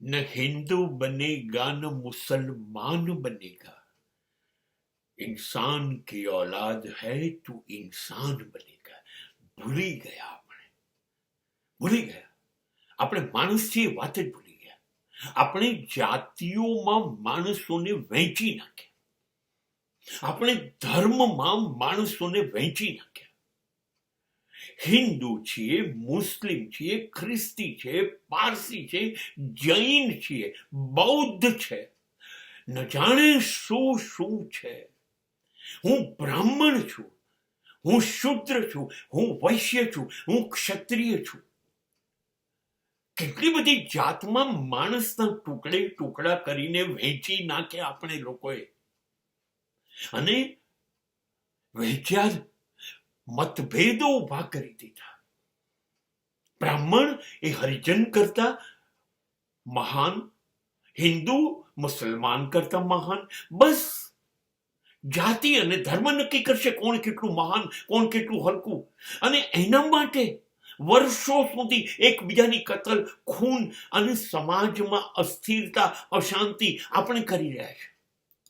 न हिंदू बनेगा न मुसलमान बनेगा, इंसान की औलाद है तो इंसान बनेगा. ભૂલી ગયા આપણે માણસથી વાત જ ભૂલી ગયા. આપણે જાતિઓમાં માણસોને વહેંચી નાખ્યા, આપણે ધર્મમાં માણસોને વહેંચી નાખ્યા. હિન્દુ છીએ, મુસ્લિમ છીએ, ખ્રિસ્તી છે, પારસી છે, જૈન છીએ, બૌદ્ધ છે, ન જાણે શું શું છે. હું બ્રાહ્મણ છું, હું શુદ્ર છું, હું વૈશ્ય છું, હું ક્ષત્રિય છું. કેટલી બધી જાતમાં માણસના ટુકડે ટુકડા કરીને વહેંચી નાખ્યા આપણે લોકોએ. અને વહેંચ્યા મતભેદો ઉભા કરી દીધા. બ્રાહ્મણ એ હરિજન કરતા મહાન, હિન્દુ મુસલમાન કરતા મહાન. બસ જાતિ અને ધર્મ નક્કી કરશે કોણ કેટલું મહાન, કોણ કેટલું હલકું. અને એના માટે વર્ષો સુધી એકબીજાની કતલ, ખૂન અને સમાજમાં અસ્થિરતા, અશાંતિ આપણે કરી રહ્યા છે.